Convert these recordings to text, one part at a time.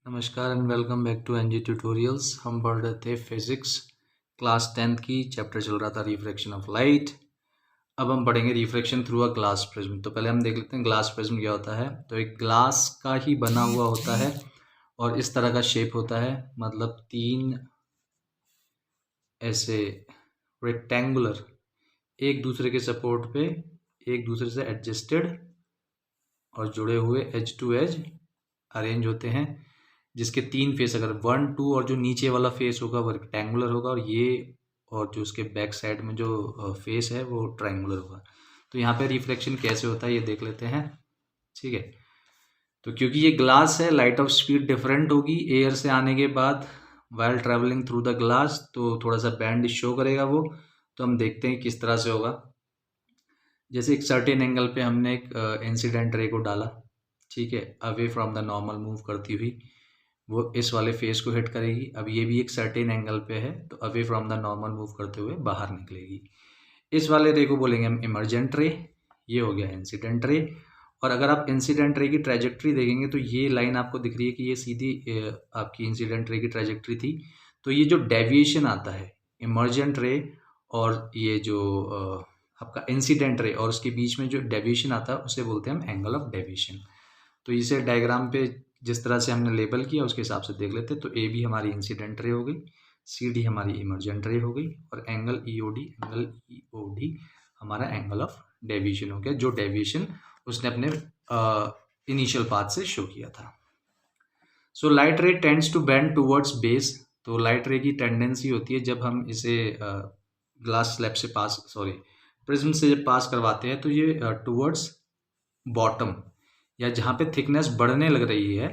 नमस्कार and welcome back to NG tutorials. हम पढ़ रहे थे फिजिक्स क्लास 10th की। चैप्टर चल रहा था रिफ्रैक्शन ऑफ लाइट। अब हम पढ़ेंगे refraction through a glass prism. तो पहले हम देख लेते हैं ग्लास प्रिज्म क्या होता है। तो एक ग्लास का ही बना हुआ होता है और इस तरह का शेप होता है, मतलब तीन ऐसे रेक्टेंगुलर एक दूसरे के सपोर्ट पे एक दूसरे से एडजस्टेड और जुड़े हुए एज टू एज अरेंज होते हैं, जिसके तीन फेस, अगर 1, 2 और जो नीचे वाला फेस होगा वो रेक्टेंगुलर होगा और ये और जो उसके बैक साइड में जो फेस है वो ट्रायंगुलर होगा। तो यहाँ पे रिफ्लेक्शन कैसे होता है ये देख लेते हैं। ठीक है, तो क्योंकि ये ग्लास है, लाइट ऑफ स्पीड डिफरेंट होगी एयर से आने के बाद while travelling through the glass, तो थोड़ा सा बैंड शो करेगा वो। तो हम देखते हैं किस तरह से होगा। जैसे एक सर्टेन एंगल पे हमने एक इंसिडेंट रे को डाला, ठीक है, away from the normal move करती हुई, वो इस वाले फेस को हिट करेगी। अब ये भी एक सर्टेन एंगल पे है तो away from the normal move करते हुए बाहर निकलेगी। इस वाले रे को बोलेंगे हम इमर्जेंट रे। ये हो गया इंसिडेंट रे। और अगर आप इंसिडेंट रे की ट्रैजेक्टरी देखेंगे तो ये लाइन आपको दिख रही है कि ये सीधी आपकी इंसिडेंट रे की ट्रैजेक्टरी थी। तो ये जो डेविएशन आता है इमर्जेंट रे और ये जो आपका इंसिडेंट रे और उसके बीच में जो डेविएशन आता है उसे बोलते हैं हम एंगल ऑफ डेविएशन। तो इसे डायग्राम पे जिस तरह से हमने लेबल किया उसके हिसाब से देख लेते हैं। तो ए बी हमारी इंसिडेंट रे हो गई, सी डी हमारी इमर्जेंट रे हो गई और एंगल ई ओ डी हमारा एंगल ऑफ डेविएशन हो गया, जो डेविएशन उसने अपने इनिशियल पाथ से शो किया था। So light ray tends to bend towards base. तो लाइट रे की टेंडेंसी होती है जब हम इसे ग्लास स्लैब से प्रिज्म से जब पास करवाते हैं तो ये टूवर्ड्स बॉटम या जहाँ पे थिकनेस बढ़ने लग रही है,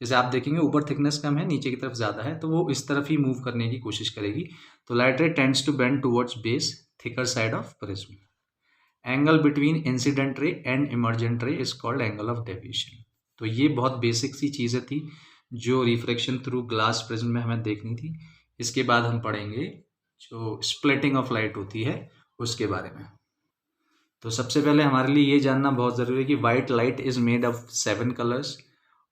जैसे आप देखेंगे ऊपर थिकनेस कम है नीचे की तरफ ज़्यादा है, तो वो इस तरफ ही मूव करने की कोशिश करेगी। तो light ray tends to bend towards base thicker side of prism. Angle between incident ray and emergent ray is called angle of deviation. तो ये बहुत बेसिक सी चीज़ें थी जो रिफ्रैक्शन थ्रू ग्लास प्रिज्म में हमें देखनी थी। इसके बाद हम पढ़ेंगे जो स्प्लिटिंग ऑफ लाइट होती है उसके बारे में। तो सबसे पहले हमारे लिए ये जानना बहुत ज़रूरी है कि white light is made of 7 colours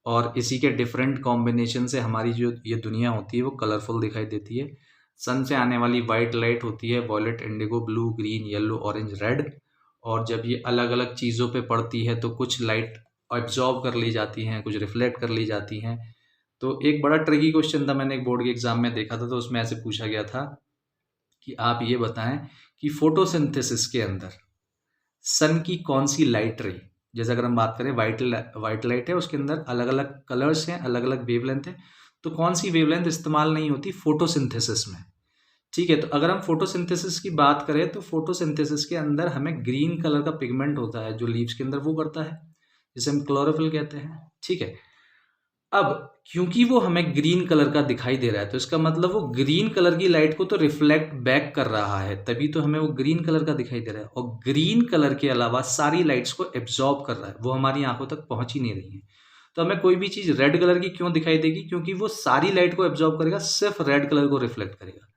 और इसी के डिफरेंट कॉम्बिनेशन से हमारी जो ये दुनिया होती है वो कलरफुल दिखाई देती है। सन से आने वाली वाइट लाइट होती है violet, indigo, blue, green, yellow, orange, red. और जब ये अलग अलग चीज़ों पे पड़ती है तो कुछ लाइट एब्जॉर्ब कर ली जाती हैं, कुछ रिफ्लेक्ट कर ली जाती हैं। तो एक बड़ा ट्रिकी क्वेश्चन था, मैंने एक बोर्ड के एग्जाम में देखा था, तो उसमें ऐसे पूछा गया था कि आप ये बताएं कि फोटोसिंथेसिस के अंदर सन की कौन सी लाइट रे, जैसे अगर हम बात करें वाइट लाइट है उसके अंदर अलग अलग कलर्स हैं, अलग अलग वेवलेंथ है, तो कौन सी वेवलेंथ इस्तेमाल नहीं होती फोटोसिंथेसिस में। ठीक है, तो अगर हम फोटोसिंथेसिस की बात करें तो फोटोसिंथेसिस के अंदर हमें ग्रीन कलर का पिगमेंट होता है जो लीव्स के अंदर वो करता है, जिसे हम क्लोरोफिल कहते हैं। ठीक है, अब क्योंकि वो हमें ग्रीन कलर का दिखाई दे रहा है तो इसका मतलब वो ग्रीन कलर की लाइट को तो रिफ्लेक्ट बैक कर रहा है, तभी तो हमें वो ग्रीन कलर का दिखाई दे रहा है। और ग्रीन कलर के अलावा सारी लाइट्स को एब्जॉर्ब कर रहा है, वो हमारी आंखों तक पहुंच ही नहीं रही है। तो हमें कोई भी चीज रेड कलर की क्यों दिखाई देगी, क्योंकि वो सारी लाइट को एब्जॉर्ब करेगा, सिर्फ रेड कलर को रिफ्लेक्ट करेगा।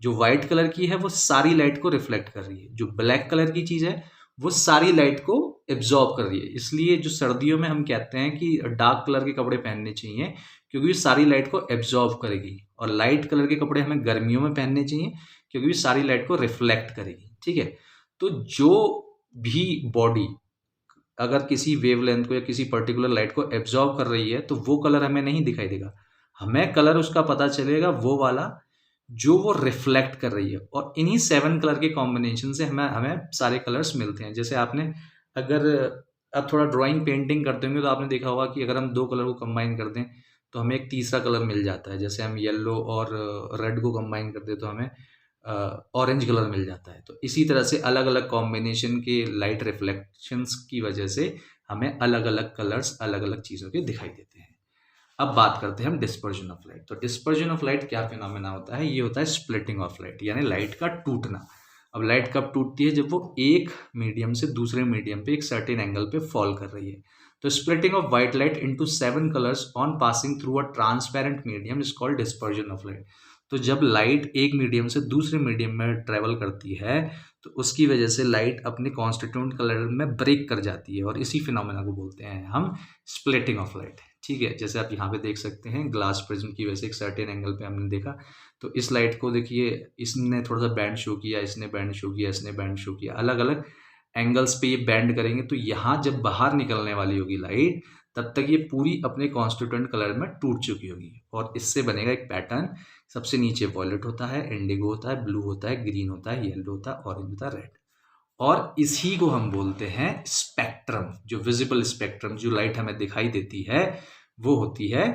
जो व्हाइट कलर की है वो सारी लाइट को रिफ्लेक्ट कर रही है, जो ब्लैक कलर की चीज है वो सारी लाइट को एब्जॉर्ब कर रही है। इसलिए जो सर्दियों में हम कहते हैं कि डार्क कलर के कपड़े पहनने चाहिए, क्योंकि ये सारी लाइट को एब्जॉर्ब करेगी। और लाइट कलर के कपड़े हमें गर्मियों में पहनने चाहिए क्योंकि ये सारी लाइट को रिफ्लेक्ट करेगी। ठीक है, तो जो भी बॉडी अगर किसी वेवलेंथ को या किसी पर्टिकुलर लाइट को एब्जॉर्ब कर रही है तो वो कलर हमें नहीं दिखाई देगा, हमें कलर उसका पता चलेगा वो वाला जो वो रिफ्लेक्ट कर रही है। और इन्हीं 7 कलर के कॉम्बिनेशन से हमें सारे कलर्स मिलते हैं। जैसे आपने अगर आप थोड़ा ड्राइंग पेंटिंग करते होंगे तो आपने देखा होगा कि अगर हम 2 कलर को कंबाइन कर दें तो हमें एक तीसरा कलर मिल जाता है। जैसे हम येलो और रेड को कंबाइन कर दें तो हमें ऑरेंज कलर मिल जाता है। तो इसी तरह से अलग अलग कॉम्बिनेशन के लाइट रिफ्लेक्शंस की वजह से हमें अलग अलग कलर्स अलग अलग चीज़ों के दिखाई देते हैं। अब बात करते हैं हम डिस्पर्जन ऑफ लाइट। तो डिस्पर्जन ऑफ लाइट क्या फिनोमेना होता है, ये होता है स्प्लिटिंग ऑफ लाइट, यानी लाइट का टूटना। अब लाइट कब टूटती है, जब वो एक मीडियम से दूसरे मीडियम पे एक सर्टेन एंगल पे फॉल कर रही है। तो splitting of white light into 7 colours on passing through a transparent medium is called dispersion of light. तो जब लाइट एक मीडियम से दूसरे मीडियम में ट्रेवल करती है तो उसकी वजह से लाइट अपने कॉन्स्टिट्यूएंट कलर में ब्रेक कर जाती है और इसी फिनोमेना को बोलते हैं हम स्प्लिटिंग ऑफ लाइट। ठीक है, जैसे आप यहाँ पे देख सकते हैं ग्लास प्रिज्म की वैसे एक सर्टेन एंगल पे हमने देखा, तो इस लाइट को देखिए, इसने थोड़ा सा बैंड शो किया, इसने बैंड शो किया, इसने बैंड शो किया, अलग अलग एंगल्स पे ये बैंड करेंगे, तो यहाँ जब बाहर निकलने वाली होगी लाइट, तब तक ये पूरी अपने कॉन्स्टिट्यूएंट कलर में टूट चुकी होगी, और इससे बनेगा एक पैटर्न। सबसे नीचे वॉयलेट होता है, इंडिगो होता है, ब्लू होता है, ग्रीन होता है, येलो होता है, ऑरेंज होता है, रेड। और इसी को हम बोलते हैं स्पेक्ट्रम। जो विजिबल स्पेक्ट्रम, जो लाइट हमें दिखाई देती है, वो होती है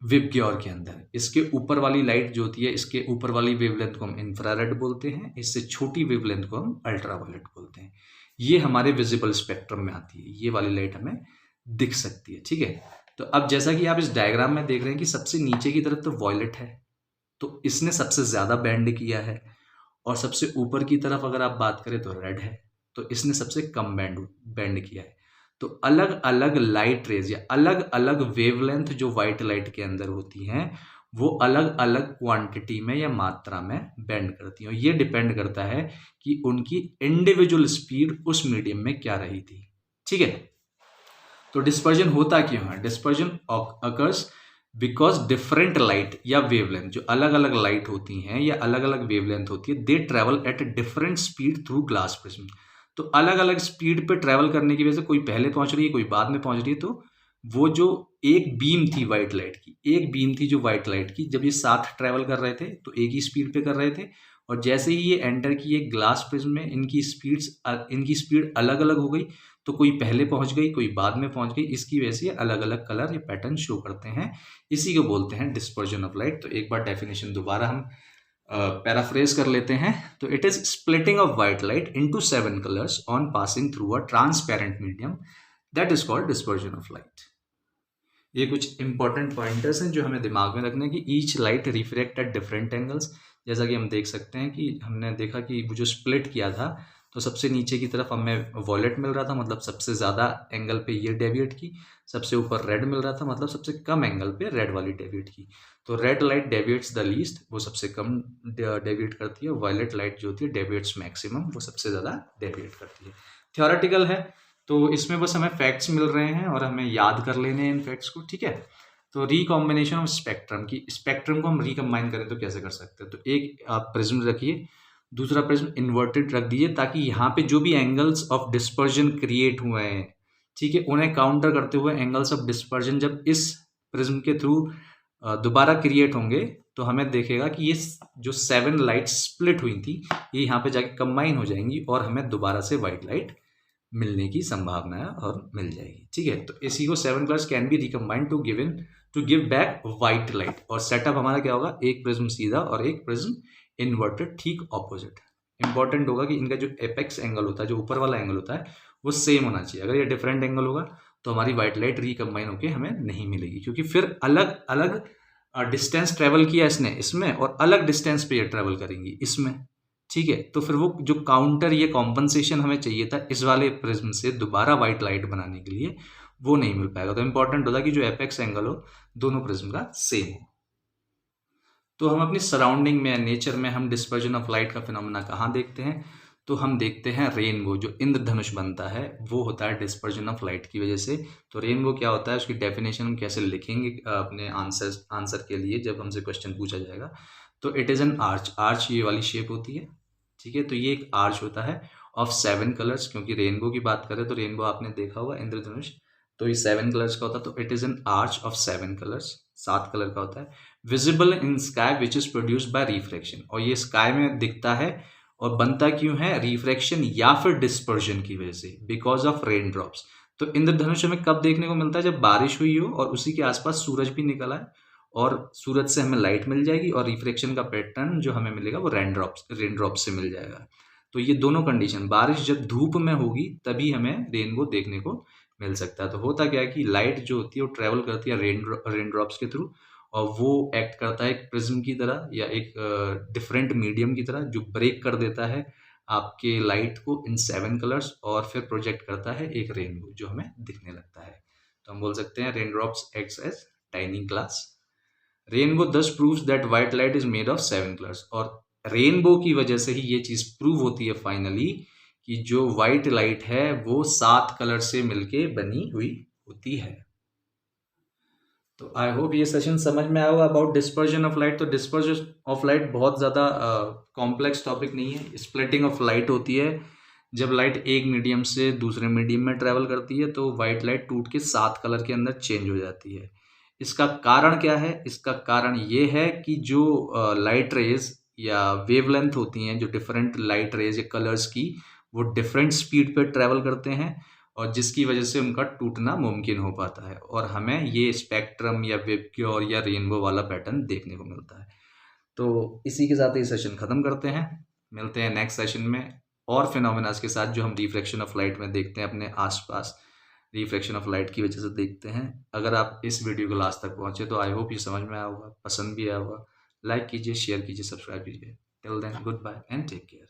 विबग्योर के अंदर। इसके ऊपर वाली लाइट जो होती है, इसके ऊपर वाली वेवलेंथ को हम इंफ्रारेड बोलते हैं, इससे छोटी वेवलेंथ को हम अल्ट्रावायलेट बोलते हैं। ये हमारे विजिबल स्पेक्ट्रम में आती है, ये वाली लाइट हमें दिख सकती है। ठीक है, तो अब जैसा कि आप इस डायग्राम में देख रहे हैं कि सबसे नीचे की तरफ तो वॉयलेट है, तो इसने सबसे ज्यादा बैंड किया है, और सबसे ऊपर की तरफ अगर आप बात करें तो रेड है, तो इसने सबसे कम बैंड किया है। तो अलग अलग लाइट रेज या अलग अलग वेवलेंथ जो व्हाइट लाइट के अंदर होती हैं, वो अलग अलग क्वांटिटी में या मात्रा में बेंड करती हैं, और ये डिपेंड करता है कि उनकी इंडिविजुअल स्पीड उस मीडियम में क्या रही थी। ठीक है, तो डिस्पर्जन होता क्यों है? Dispersion occurs because different light या वेवलेंथ, जो अलग अलग लाइट होती हैं या अलग अलग वेवलेंथ होती है, they travel at different speed through glass prism. तो अलग अलग स्पीड पे ट्रेवल करने की वजह से कोई पहले पहुंच रही है, कोई बाद में पहुंच रही है, तो वो जो एक बीम थी व्हाइट लाइट की, एक बीम थी जो व्हाइट लाइट की, जब ये साथ ट्रेवल कर रहे थे तो एक ही स्पीड पे कर रहे थे, और जैसे ही ये एंटर किए ग्लास प्रिज्म में, इनकी स्पीड अलग अलग हो गई, तो कोई पहले पहुंच गई, कोई बाद में पहुंच गई, इसकी वजह से अलग अलग कलर या पैटर्न शो करते हैं। इसी को बोलते हैं डिस्पर्जन ऑफ लाइट। तो एक बार डेफिनेशन दोबारा हम पैराफ्रेज कर लेते हैं। तो it is splitting of white light into 7 colours on passing through a transparent medium, that is called dispersion of light. ये कुछ इंपॉर्टेंट पॉइंटर्स हैं जो हमें दिमाग में रखने की। Each light reflect at different angles, जैसा कि हम देख सकते हैं कि हमने देखा कि वो जो स्प्लिट किया था, तो सबसे नीचे की तरफ हमें वॉयलेट मिल रहा था, मतलब सबसे ज़्यादा एंगल पे ये डेविएट की, सबसे ऊपर रेड मिल रहा था, मतलब सबसे कम एंगल पे रेड वाली डेविएट की। तो red light deviates the least, वो सबसे कम डेविएट करती है, वॉयलेट लाइट जो होती है डेविएट्स मैक्सिमम, वो सबसे ज़्यादा डेविएट करती है। थ्योरेटिकल है, तो इसमें बस हमें फैक्ट्स मिल रहे हैं और हमें याद कर लेने हैं इन फैक्ट्स को। ठीक है, तो रिकॉम्बिनेशन ऑफ स्पेक्ट्रम की, स्पेक्ट्रम को हम रिकम्बाइन करें तो कैसे कर सकते हैं? तो एक आप प्रिज्म रखिए, दूसरा प्रिज्म इन्वर्टेड रख दीजिए, ताकि यहाँ पे जो भी एंगल्स ऑफ डिस्पर्जन क्रिएट हुए हैं, ठीक है, उन्हें काउंटर करते हुए एंगल्स ऑफ डिस्पर्जन जब इस प्रिज्म के थ्रू दोबारा क्रिएट होंगे, तो हमें देखेगा कि ये जो 7 लाइट स्प्लिट हुई थी, ये यहाँ पे जाके कंबाइन हो जाएंगी और हमें दोबारा से व्हाइट लाइट मिलने की संभावना है और मिल जाएगी। ठीक है, तो इसी को 7 colours can be recombined to give back white light. और सेटअप हमारा क्या होगा? एक प्रिज्म सीधा और एक प्रिज्म इन्वर्टेड, ठीक ऑपोजिट। इंपॉर्टेंट होगा कि इनका जो एपेक्स एंगल होता है, जो ऊपर वाला एंगल होता है, वो सेम होना चाहिए। अगर ये डिफरेंट एंगल होगा तो हमारी व्हाइट लाइट रिकम्बाइन होकर हमें नहीं मिलेगी, क्योंकि फिर अलग अलग डिस्टेंस ट्रेवल किया इसने इसमें, और अलग डिस्टेंस पे ये ट्रेवल करेंगी इसमें। ठीक है, तो फिर वो जो काउंटर, ये कॉम्पनसेशन हमें चाहिए था इस वाले प्रिज्म से दोबारा व्हाइट लाइट बनाने के लिए, वो नहीं मिल पाएगा। तो इंपॉर्टेंट होता है कि जो एपेक्स एंगल हो दोनों प्रिज्म का सेम हो। तो हम अपनी सराउंडिंग में, नेचर में, हम डिस्पर्जन ऑफ लाइट का फिनोमेना कहाँ देखते हैं? तो हम देखते हैं रेनबो, जो इंद्रधनुष बनता है वो होता है डिस्पर्जन ऑफ लाइट की वजह से। तो रेनबो क्या होता है, उसकी डेफिनेशन हम कैसे लिखेंगे अपने आंसर के लिए जब हमसे क्वेश्चन पूछा जाएगा? तो इट इज़ एन आर्च ये वाली शेप होती है। ठीक है, तो ये एक आर्च होता है ऑफ 7 कलर्स, क्योंकि रेनबो की बात करें तो रेनबो आपने देखा होगा, इंद्रधनुष, तो ये 7 कलर्स का होता है। तो it is an arch of 7 colours, 7 colour का होता है। Visible in sky which is produced by refraction, और ये स्काई में दिखता है और बनता क्यों है? रिफ्रैक्शन या फिर डिस्पर्जन की वजह से, बिकॉज ऑफ रेन ड्रॉप्स। तो इंद्रधनुष हमें कब देखने को मिलता है? जब बारिश हुई हो और उसी के आसपास सूरज भी निकला है, और सूरज से हमें लाइट मिल जाएगी, और रिफ्रैक्शन का पैटर्न जो हमें मिलेगा वो रेन ड्रॉप से मिल जाएगा। तो ये दोनों कंडीशन, बारिश जब धूप में होगी तभी हमें रेनबो देखने को मिल सकता है। तो होता क्या है कि लाइट जो होती है वो ट्रेवल करती है रेन ड्रॉप्स के थ्रू, और वो एक्ट करता है एक प्रिज्म की तरह या एक डिफरेंट मीडियम की तरह, जो ब्रेक कर देता है आपके लाइट को इन 7 कलर्स, और फिर प्रोजेक्ट करता है एक रेनबो जो हमें दिखने लगता है। तो हम बोल सकते हैं rain drops acts as tiny glass. Rainbow thus proves that white light is made of 7 colours, और रेनबो की वजह से ही ये चीज प्रूव होती है फाइनली कि जो व्हाइट लाइट है वो 7 कलर से मिलके बनी हुई होती है। तो आई होप ये सेशन समझ में आया होगा अबाउट डिस्पर्जन ऑफ लाइट। तो डिस्पर्जन ऑफ लाइट बहुत ज़्यादा कॉम्प्लेक्स टॉपिक नहीं है। स्प्लिटिंग ऑफ लाइट होती है जब लाइट एक मीडियम से दूसरे मीडियम में ट्रेवल करती है तो वाइट लाइट टूट के 7 कलर के अंदर चेंज हो जाती है। इसका कारण क्या है? इसका कारण ये है कि जो लाइट रेज या वेवलेंथ होती हैं, जो डिफरेंट लाइट रेज या कलर्स की, वो डिफरेंट स्पीड पे ट्रेवल करते हैं और जिसकी वजह से उनका टूटना मुमकिन हो पाता है और हमें ये स्पेक्ट्रम या वेबक्योर या रेनबो वाला पैटर्न देखने को मिलता है। तो इसी के साथ ये सेशन ख़त्म करते हैं। मिलते हैं नेक्स्ट सेशन में और फिनोमेनास के साथ जो हम रिफ्रैक्शन ऑफ लाइट में देखते हैं अपने आसपास, रिफ्रैक्शन ऑफ लाइट की वजह से देखते हैं। अगर आप इस वीडियो को लास्ट तक पहुंचे तो आई होप ये समझ में आया होगा, पसंद भी आया होगा। लाइक कीजिए, शेयर कीजिए, सब्सक्राइब कीजिए। Till then goodbye and take care.